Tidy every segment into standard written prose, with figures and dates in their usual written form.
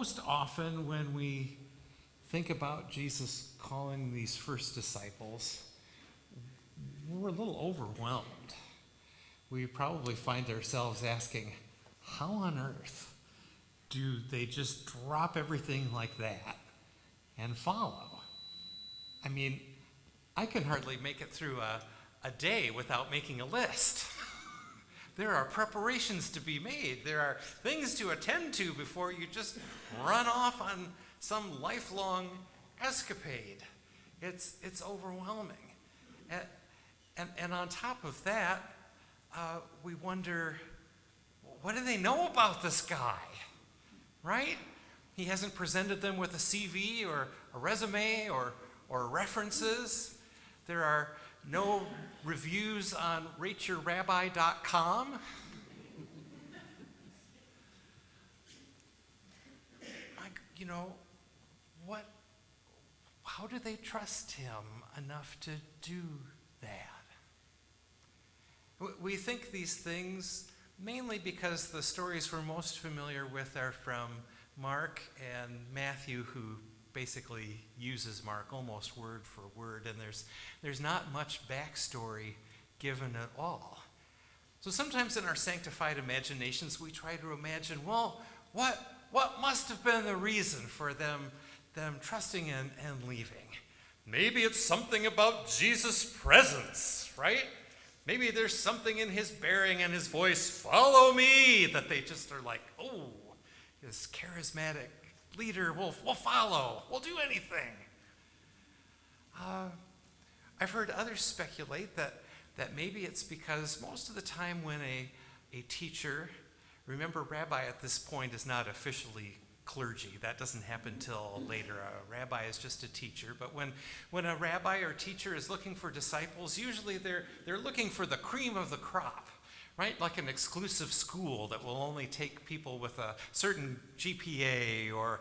most often when we think about Jesus calling these first disciples, we're a little overwhelmed. We probably find ourselves asking, how on earth do they just drop everything like that and follow? I mean, I can hardly make it through a day without making a list. There are preparations to be made. There are things to attend to before you just run off on some lifelong escapade. It's overwhelming. And on top of that, we wonder, what do they know about this guy, right? He hasn't presented them with a CV or a resume or references. There are no reviews on rateyourrabbi.com. How do they trust him enough to do that? We think these things mainly because the stories we're most familiar with are from Mark and Matthew, who basically uses Mark almost word for word, and there's not much backstory given at all. So sometimes in our sanctified imaginations, we try to imagine, well, what must have been the reason for them trusting and leaving? Maybe it's something about Jesus' presence, right? Maybe there's something in his bearing and his voice, follow me, that they just are like, oh, this charismatic leader, we'll follow, we'll do anything. I've heard others speculate that maybe it's because most of the time when a teacher, remember rabbi at this point is not officially clergy. That doesn't happen till later. A rabbi is just a teacher. But when a rabbi or teacher is looking for disciples, usually they're looking for the cream of the crop, right? Like an exclusive school that will only take people with a certain GPA or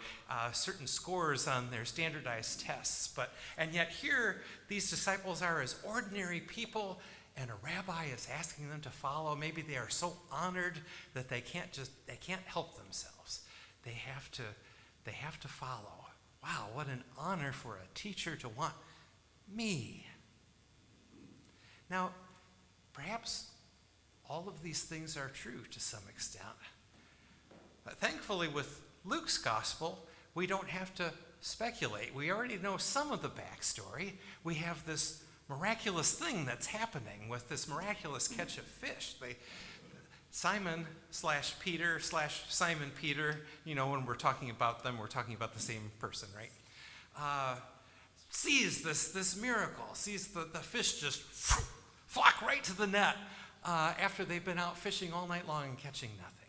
certain scores on their standardized tests. And yet here, these disciples are as ordinary people, and a rabbi is asking them to follow. Maybe they are so honored that they can't help themselves. They have to follow. Wow, what an honor for a teacher to want me. Now, perhaps all of these things are true to some extent. But thankfully, with Luke's gospel, we don't have to speculate. We already know some of the backstory. We have this miraculous thing that's happening with this miraculous catch of fish. Simon/Peter/Simon Peter, when we're talking about them, we're talking about the same person, right? Sees this miracle, sees the fish just flock right to the net after they've been out fishing all night long and catching nothing.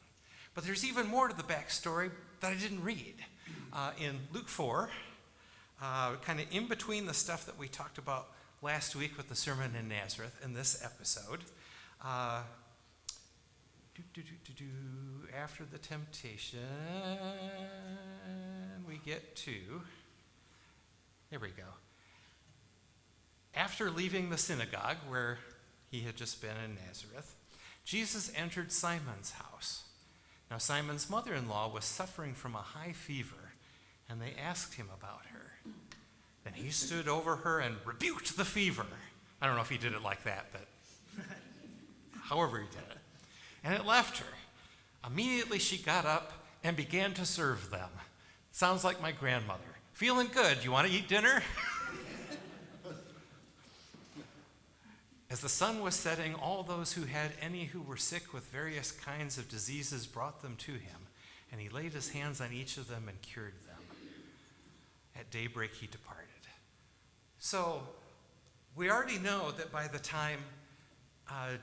But there's even more to the backstory that I didn't read. In Luke 4, kind of in between the stuff that we talked about last week with the sermon in Nazareth in this episode, after the temptation, we get to, here we go. After leaving the synagogue where he had just been in Nazareth, Jesus entered Simon's house. Now Simon's mother-in-law was suffering from a high fever, and they asked him about her. Then he stood over her and rebuked the fever. I don't know if he did it like that, but however he did it. And it left her. Immediately she got up and began to serve them. Sounds like my grandmother. Feeling good. You want to eat dinner? As the sun was setting, all those who had any who were sick with various kinds of diseases brought them to him, and he laid his hands on each of them and cured them. At daybreak he departed. So we already know that by the time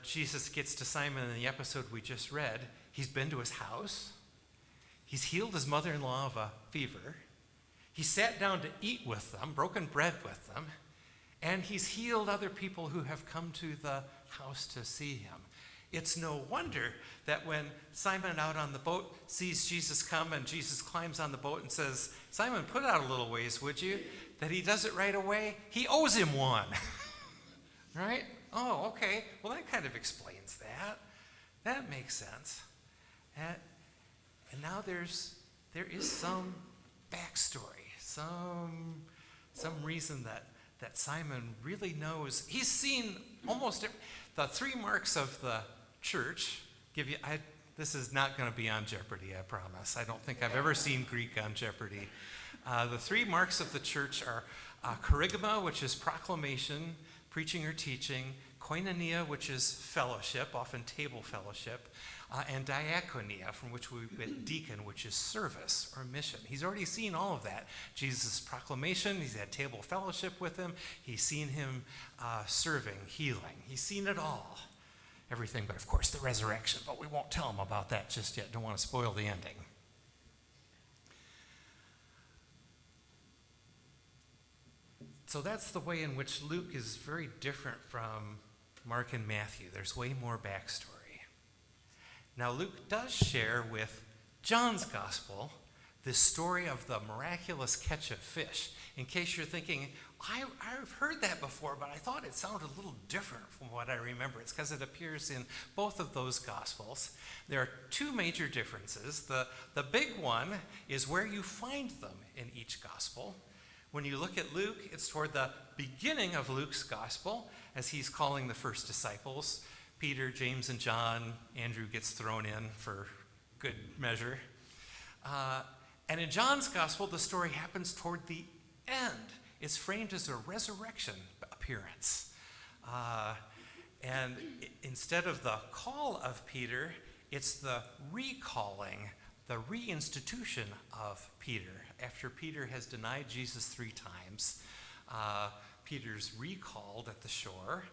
Jesus gets to Simon in the episode we just read, he's been to his house, he's healed his mother-in-law of a fever, he sat down to eat with them, broken bread with them, and he's healed other people who have come to the house to see him. It's no wonder that when Simon out on the boat sees Jesus come and Jesus climbs on the boat and says, Simon, put out a little ways, would you? That he does it right away. He owes him one. Right? Oh, okay. Well, that kind of explains that. That makes sense. And now there's there is some backstory, some reason that Simon really knows. He's seen almost the 3 marks of the church. This is not going to be on Jeopardy, I promise. I don't think I've ever seen Greek on Jeopardy. The 3 marks of the church are kerygma, which is proclamation, preaching or teaching; koinonia, which is fellowship, often table fellowship; and diakonia, from which we get deacon, which is service or mission. He's already seen all of that. Jesus' proclamation, he's had table fellowship with him. He's seen him serving, healing. He's seen it all. Everything but, of course, the resurrection. But we won't tell him about that just yet. Don't want to spoil the ending. So that's the way in which Luke is very different from Mark and Matthew. There's way more backstory. Now, Luke does share with John's gospel this story of the miraculous catch of fish. In case you're thinking, I've heard that before, but I thought it sounded a little different from what I remember. It's because it appears in both of those gospels. There are 2 major differences. The big one is where you find them in each gospel. When you look at Luke, it's toward the beginning of Luke's gospel, as he's calling the first disciples. Peter, James, and John. Andrew gets thrown in for good measure. And in John's gospel, the story happens toward the end. It's framed as a resurrection appearance. And instead of the call of Peter, it's the recalling, the reinstitution of Peter. After Peter has denied Jesus 3 times, Peter's recalled at the shore.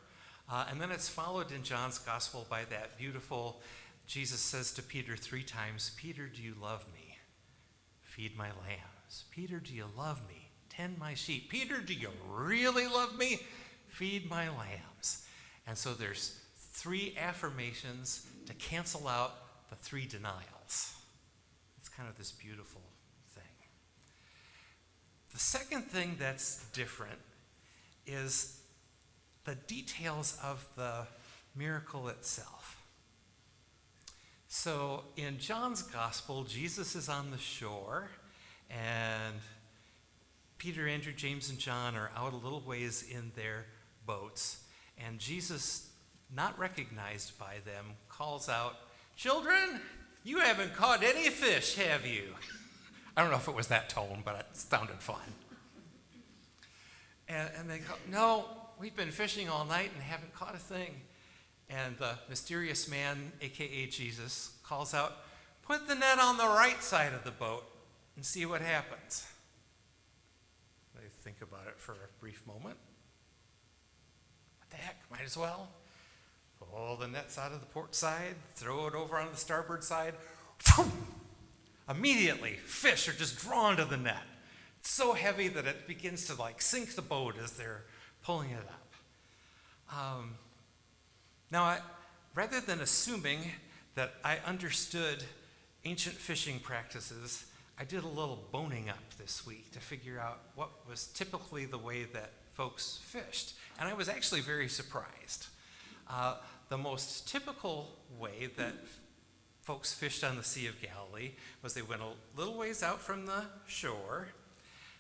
And then it's followed in John's gospel by that beautiful, Jesus says to Peter 3 times, "Peter, do you love me? Feed my lambs. Peter, do you love me? Tend my sheep. Peter, do you really love me? Feed my lambs." And so there's 3 affirmations to cancel out the 3 denials. It's kind of this beautiful thing. The second thing that's different is the details of the miracle itself. So in John's gospel, Jesus is on the shore, and Peter, Andrew, James, and John are out a little ways in their boats, and Jesus, not recognized by them, calls out, "Children, you haven't caught any fish, have you?" I don't know if it was that tone, but it sounded fun. And they go, "No, we've been fishing all night and haven't caught a thing." And the mysterious man, a.k.a. Jesus, calls out, "Put the net on the right side of the boat and see what happens." They think about it for a brief moment. What the heck, might as well. Pull the nets out of the port side, throw it over on the starboard side. Immediately, fish are just drawn to the net. It's so heavy that it begins to sink the boat as they're pulling it up. Now, rather than assuming that I understood ancient fishing practices, I did a little boning up this week to figure out what was typically the way that folks fished. And I was actually very surprised. The most typical way that folks fished on the Sea of Galilee was they went a little ways out from the shore.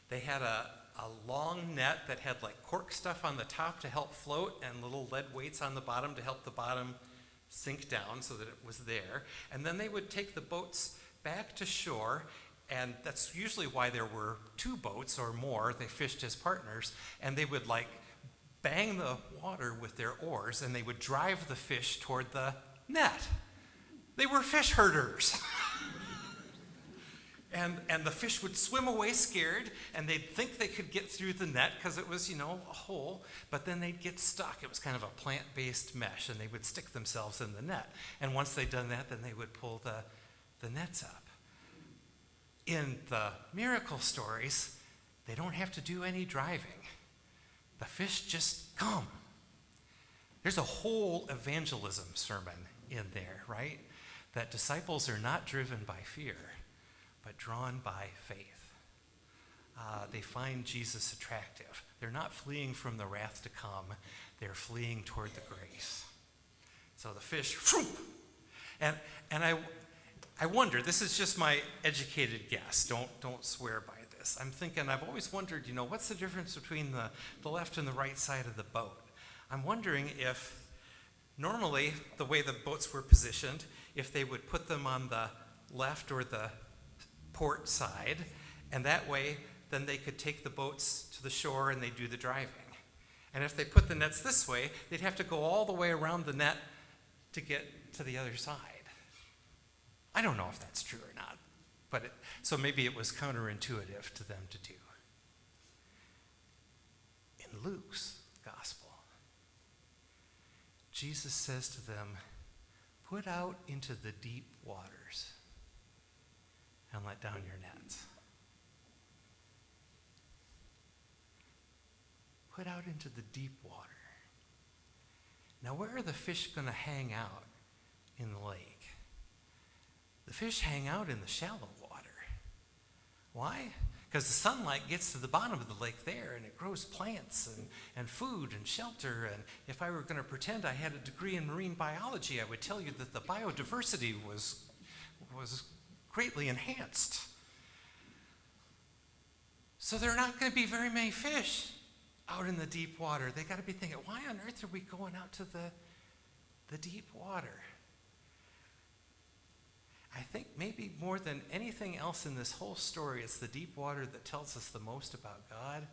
They had a long net that had cork stuff on the top to help float and little lead weights on the bottom to help the bottom sink down so that it was there. And then they would take the boats back to shore, and that's usually why there were 2 boats or more. They fished as partners, and they would bang the water with their oars, and they would drive the fish toward the net. They were fish herders. And the fish would swim away scared, and they'd think they could get through the net because it was, a hole, but then they'd get stuck. It was kind of a plant-based mesh, and they would stick themselves in the net. And once they'd done that, then they would pull the nets up. In the miracle stories, they don't have to do any driving. The fish just come. There's a whole evangelism sermon in there, right? That disciples are not driven by fear, but drawn by faith. They find Jesus attractive. They're not fleeing from the wrath to come. They're fleeing toward the grace. So the fish, and I wonder, this is just my educated guess, don't swear by this. I'm thinking, I've always wondered, what's the difference between the left and the right side of the boat? I'm wondering if normally the way the boats were positioned, if they would put them on the left or the port side, and that way then they could take the boats to the shore and they do the driving. And if they put the nets this way, they'd have to go all the way around the net to get to the other side. I don't know if that's true or not, so maybe it was counterintuitive to them to do. In Luke's gospel, Jesus says to them, "Put out into the deep waters and let down your nets." Put out into the deep water. Now, where are the fish going to hang out in the lake? The fish hang out in the shallow water. Why? Because the sunlight gets to the bottom of the lake there, and it grows plants and food and shelter. And if I were going to pretend I had a degree in marine biology, I would tell you that the biodiversity was greatly enhanced. So there are not going to be very many fish out in the deep water. They got to be thinking, why on earth are we going out to the deep water? I think maybe more than anything else in this whole story, it's the deep water that tells us the most about God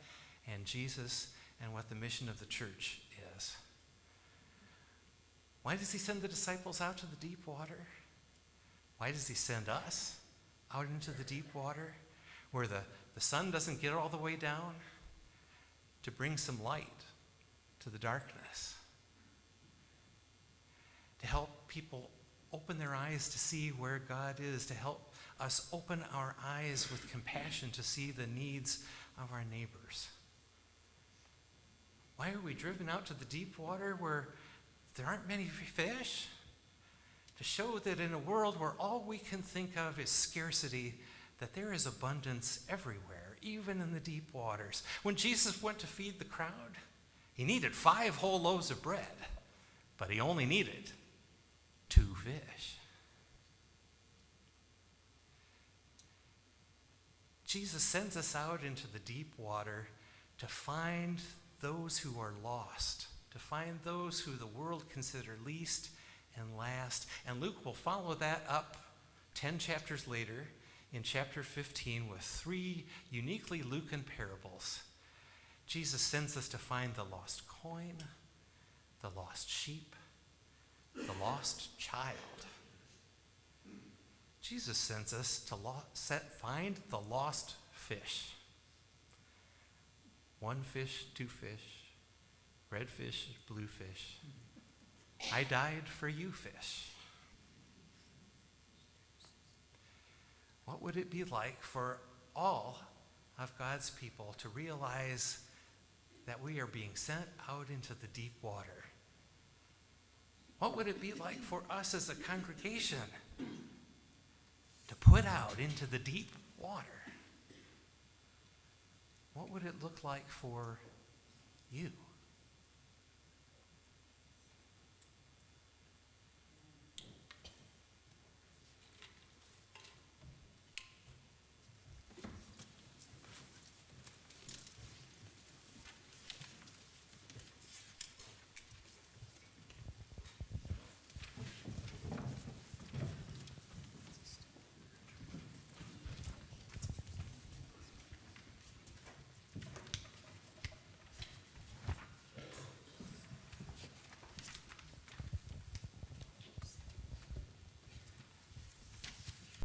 and Jesus and what the mission of the church is. Why does he send the disciples out to the deep water? Why does he send us out into the deep water where the sun doesn't get all the way down? To bring some light to the darkness. To help people open their eyes to see where God is, to help us open our eyes with compassion to see the needs of our neighbors. Why are we driven out to the deep water where there aren't many fish? To show that in a world where all we can think of is scarcity, that there is abundance everywhere, even in the deep waters. When Jesus went to feed the crowd, he needed 5 whole loaves of bread, but he only needed 2 fish. Jesus sends us out into the deep water to find those who are lost, to find those who the world consider least and last. And Luke will follow that up 10 chapters later in chapter 15 with 3 uniquely Lucan parables. Jesus sends us to find the lost coin, the lost sheep, the lost child. Jesus sends us to find the lost fish. 1 fish, 2 fish, red fish, blue fish. I died for you, fish. What would it be like for all of God's people to realize that we are being sent out into the deep water? What would it be like for us as a congregation to put out into the deep water? What would it look like for you?